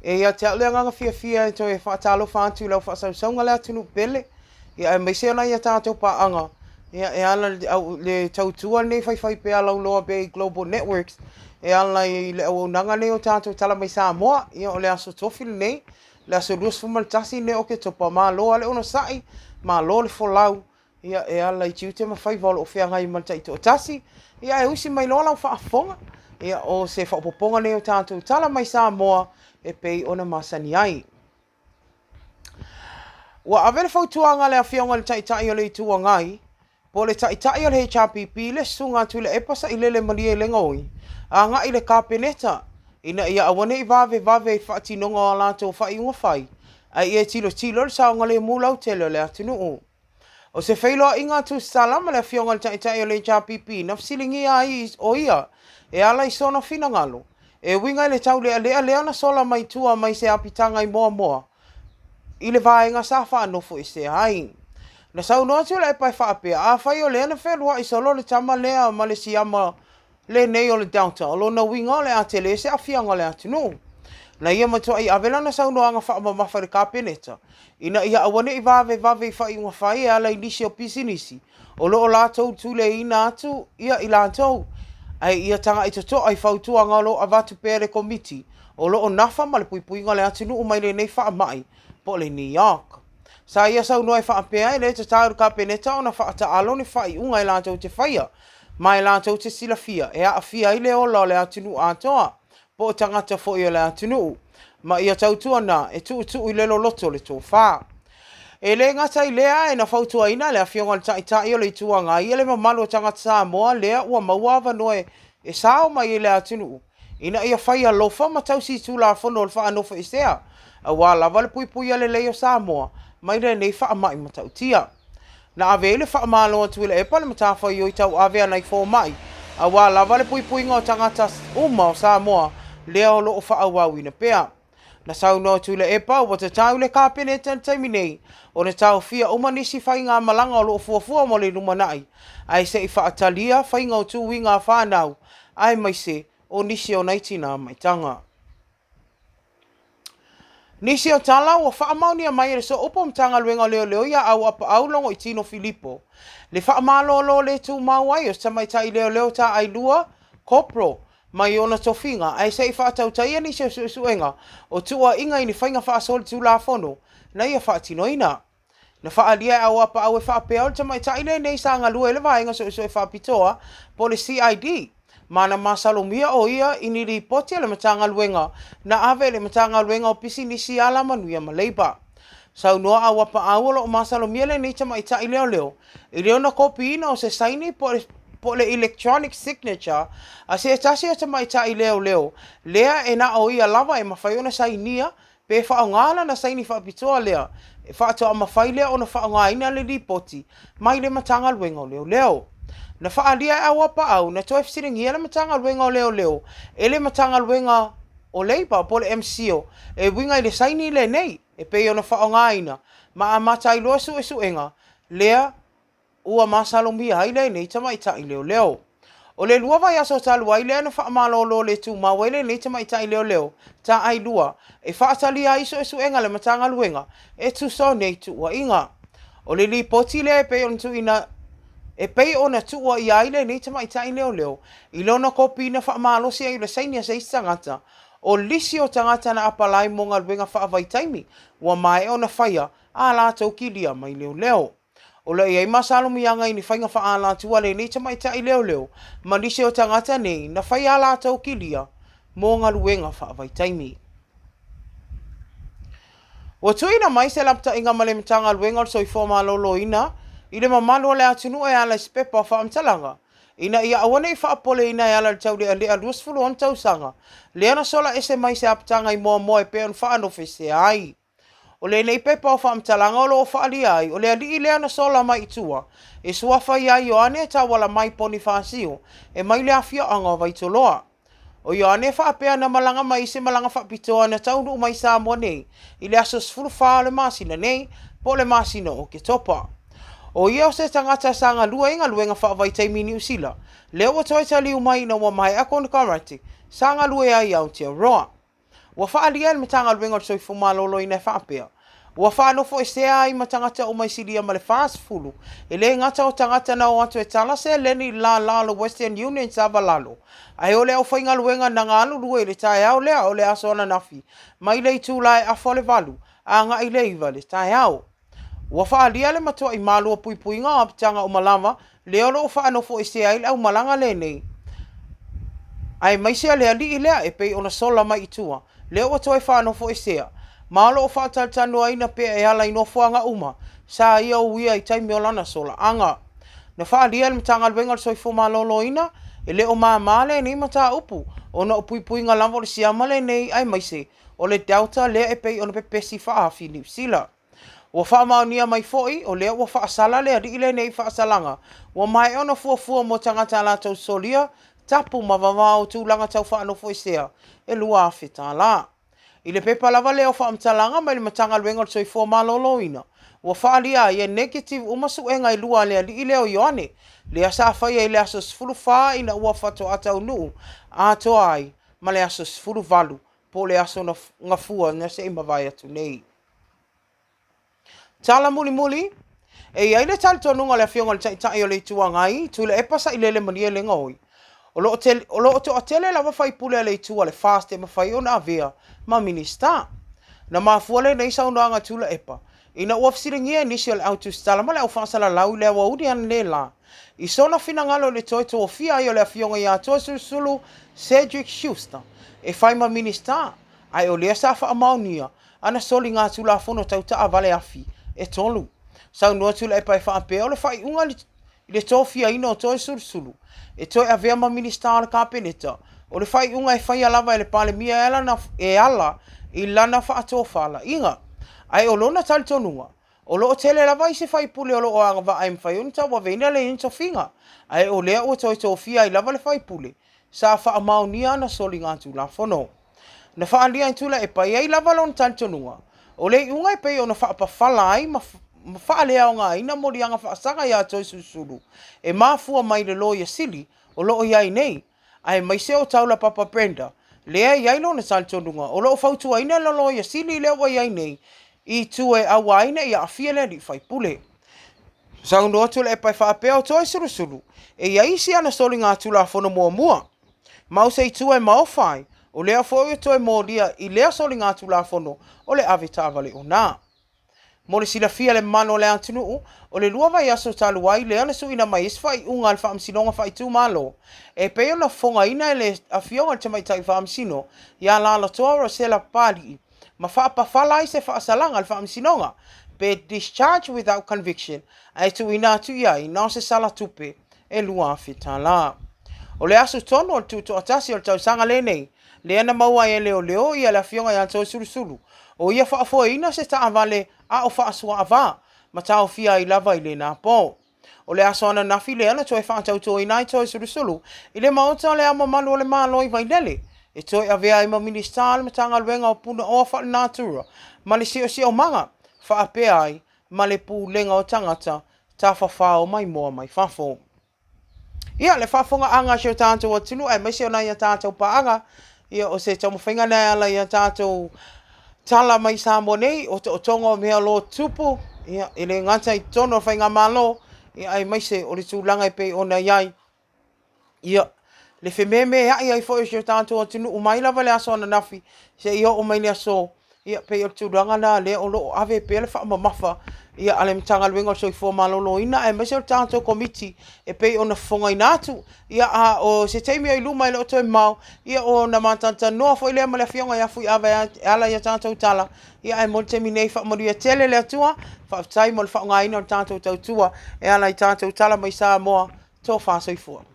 E ia te alea nganga fia to e whaatalo whantu lau whaasausonga lea tunu pele. Ia e meise ana ia tātou paanga. Ia e ala le tautua nei whai pea lau loa be Global Networks. E ala i le au nanga nei o tātou tala mai Samoa. Ia o le aso tofili nei. Le aso ruas fumaltasi nei o ke topa maa loa le ono sai. Maa loa le folau. Ia e ala i tiute ma whai valo o whea ngai malta i to tasi. Ia e usi mai loa lau whaafonga. Ia o se whaapoponga nei o tātou tala mai Samoa. E pei ona masani ai. Wa avele fautuanga le afionga le taitai o le itua ngai. Po le taitai o le HRPP le sunga tu le epasa i le malia le ngoi. A nga i le kapeneta. Ina ia awane i vave i whaatinonga o lato whai unga whai. Ai e tilo le saonga le mulau tele le atunu. O se whailoa inga tu salama le afionga le taitai o le HRPP. Nafsilingi ai o ia. E ala i sona fina ngalo. E winga le tau lea na sola mai tua mai se apitanga i moa. I le vaenga sa whanofo i se hai. Na sau noa tu le pai whaapea. A whai o lea na whenua i solo le tama lea ma le siama le nei o le downtown. O lo na winga le atele se afianga le atinu. Na ia matua i avela na sau noa nga whaama mawhare kapeneta. Ina ia awane i vave i whai unga whai e ala inisi o pisinisi. O lo o lātou tu le ina atu ia i lātou. Ai ia tanga i toto ai fautua ngalo avatu pere komiti. O lo o nafa ma le puipuinga le atinu umai le nei wha mai. Po le New York. Sa ia sau noa i wha apea i le te tāru ka peneta o na wha ata alo ni wha i unga i lātou te whaia. Mai lātou te sila fia. E a fia i le ola le atinu atoa. Po o tangata fo i le atinu. Ma ia tautua na e tu i le loto le tō wha. E le ngata i lea e na fautua ina le afionga le taitai o le itua ngai. E le mamalu o tangata Samoa lea ua mauava noe e sao mai i le atinu. Ina ia whai alofa ma tausi tu la fono o le wha anofa i sea. A wā lava le pui ale leo Samoa. Mai le nei wha mai ma tautia. Na ave le wha malo atu i le epa le matafa i o i tau ave anai fō mai. A wā lava le pui ngā o tangata uma o Samoa. Lea o lo o wha awau ina pea. Na sau no tu le epa o te tau le kapeneta taimi nei. O ne tau fia umanisi whai ngā malanga o lo fuafua mo le rumanai. Ai se i whaatalia whai ngā tu wi ngā whanau. Ai mai se o nisi o naitina mai tanga. Nisi o tala o whaamaunia mai re so upo mtanga luenga leo ia au apa aulongo i Tino Filipo. Le whaamalo le tu mawai o samai tai leo ta ai lua kopro. Mai ona tofinga, ai sei whaatau taia ni se suenga, o tua inga ini whainga whaasoli tu la fono, na ia whaatinoina. Na whaalia au apa au e whaapea o tamai taile nei sanga lua ele vaenga so e whaapitoa, po le CID. Mana masalomia o ia ini ripoti le matanga luenga, na ave le matanga luenga o pisi nisi ala manuia maleiba. Sau noa au apa au lo masalomia le nei tamai taile leo. I leo na kopi ina o se saini po le electronic signature, a se tasi o tamai tai leo. Lea e na o ia lava e mawhai ona sainia, pe whaongala na saini whaapitoa lea. E whaatoa mawhai lea o na whaongaina le ripoti, mai le matanga luenga o leo. Na whaalia au apa au, na toi fsiringia le matanga luenga o leo. E le matanga luenga o leipa po le MCO, e winga i le saini le nei, e pe ona whaongaina, ma a matai loa su e suenga, lea, ua masalomia ai le nei tamai tai leo. O le lua vai aso talu ai le na whaamalo le tu mawa le nei tamai tai leo. Ta ai lua, e whaatali ai so e suenga le matanga luenga, e tu so nei tu ua inga. O le li poti le e pe on tu ina, e pe ona tu ua i ai le nei tamai tai leo. I lona kopi na whaamalo si ai le sainia se istangata. O lisi o tangata na apalai monga luenga whaavai taimi, ua mai ona whaia, a la tau kilia mai leo. O le iai masalomi anga ini whainga whaala tua le nei tamai tai leo. Ma nise o tangata nei na whai ala tau kilia mō ngā luenga whaavai taimi. Wa tuina mai se lapta inga male mtanga luenga o soi fōma lolo ina. I le mamalo le atunu e ala spepa whaamtalanga. Ina ia awane i whaapole ina e ala le tau le aluasfulu on tau sanga. Le ana sola ese mai se aptanga i moa e peon whaanofe se ai. O le nei pepa o whaamtalanga o lo o whaali ai, o le ali i lea na sola mai itua, e suafa i ai o ane ta wala mai poni whaasio, e mai le afia anga vai toloa. O i ane whaapea na malanga mai se malanga whaapitoa na taunu mai Samoa nei, i le aso sfuru whaa le masina nei, po le masina o ke topa. O ia o se tangata sanga lua inga luenga whaavai taimi New Zealand, leo o toi tali umai na wa mai akon karate, sanga lua ai au te roa. Ua whaalia le matanga luenga o soifo malolo ina whaapea. Ua whanofo e sea ai matangata o maisilia ma le fast fulu. E le ngata o tangata na o atu e tala se leni la lo Western Union sava lalo. Ai ole au whainga luenga na ngā lulu e le tae au lea o le aso ana nafi. Mai le itu lai a fole valu. A ngā i leiva le tae au. Ua whaalia le matua i malua pui pui ngā apitanga o malama. Le olo o whanofo e sea ai au malanga le nei. Ai maisia lea li i lea e pei ona sola mai itua. Leo wa toi whanofo e sea. Malo o whaataltanu aina pe e ala inofuanga uma. Sa ia o wia i taimi o lana sola. Anga. Na whaalia le matanga luenga soifo malolo ina. E leo maa male ni mata upu. Ona upui pui ngā lambo le siamale nei ai maise. O le Delta lea e pei ona pepesi whaafi ni sila. Ua whaamaunia mai foi o lea ua whaasala lea di ile nei whaasalanga. Ua mai ona fuafua mo tangata la tau solia. Tapu mawawao tūlanga tau whaanofo i sea. E lua awhita la. I le pepa lava leo whaamtalanga mai le matanga luenga o soifo malolo ina. Ua whaalia i e negative umasu e ngai lua lea li i leo ioane. Lea sa whai e le aso sfulu wha ina ua whato atau nuu. Ato ai ma le aso sfulu valu. Po le aso na ngafua na se imawai atu nei. Tala muli muli. E iai le tali tonunga le fionga le taitai o le itua ngai. Tule e pasa i lele mania le ngoi. O lo to atele lava fai pule le itua le fast e mawhai o na avea ma minista. Na mafua le nei saunanga tula epa. Ina uafsiringia initial auto stala ma le au whaasala lau le awaudi an le la. I sona fina ngalo le toi to ofia i o le afionga i atoa sulu Cedric Schuster. E fai ma minista. Ai o lea sa wha amaunia. Ana soli ngā tula fono tau taa vale afi. E tolu. Saunua tula epa e wha apea o le fai unga le tofia ina o toi sulu. E toi a vea ma minista ala kapeneta. O le fai unga e fai alava e le pale mia e ala i lana wha atofala. Inga, ai o lona tali tonunga. O lo o tele lava i se fai pule o lo o anga va aim fai unta wa veina le inta finga. Ai o lea o toi tofia i lava le fai pule. Sa wha amau ni ana soli ngā tula fono. Na wha alia intula e pai ai lava lona tali tonunga. O le unga e pai o na wha apawhala ai ma whaalea o ngā ina mori anga whaasanga ia toi susuru. E mafua mai le loia sili o loo iai nei. Ai mai se o taula Papa Brenda. Lea iai lo na saltonunga. O loo fautua ina la loia sili lea wa iai nei. I tue awa ina ia afia le li fai pule. Saundu atu le e pai whaapea o toi surusuru. E iai si ana soli ngā tula fono mua mua. Mau se i tue maofai. O lea foi o toi modia i lea soli ngā tula fono o le avitavale o nā. Mo le sila fia le mano le antunuu, o le lua vai aso talu ai le ana suina mai isfai unga al whaamsinonga fai tu malo. E peo na fonga ina le afionga le tamaitai whaamsino, ia la la toa se la pali. Ma whaapawhala i se whaasalanga al whaamsinonga, pe discharge without conviction, ai tu ina tu iai, na se sala tupe, e lua fita la. O le aso tono o tu to atasi o tau sanga le nei, le ana maua e leo ia le afionga ia tau suru. O ia whaafua ina se ta avale a o whaasua ava, ma tau fia i lava i le nā pō. O le aso ana nafi le ana toi whaatau tō i nai toi suru. I le maota le ama manu o le malo i vainele. E toi a vea i ma minister ma tanga luenga o puna o wha nātura. Ma le sio manga, whaapea ai, ma le pū lenga o tangata, ta whawhao mai moa mai whafo. Ia le whafonga anga sio tātou atunu, ai mai sio nai a tātou paanga. Ia o se tamu whainga nei ala i a tātou tala mai sa monei o tongo mea lo tupu ia ele ngata I tono whainga malo ia ai mai se o le tūlanga I pei ona iai ia le whememe ai fo e tātou atunu umai lava le aso ana nafi se ia o mai le aso ia pei o tūlanga na le o lo ave pe le whaamamafa ia ale mtanga luenga o soifua malolo ina e mai se o tātou komiti e pei ona whonga inatu ia a o se teimi o iluma ile o toi mau ia o na matanta noa fo ile ma le fionga ia fui ave ala ia tātou tala ia e mo temi nei whaamaria tele le atua whaatai mo le whaonga ina o tātou tautua e ala I tātou tala mai sa moa tō wha soifua.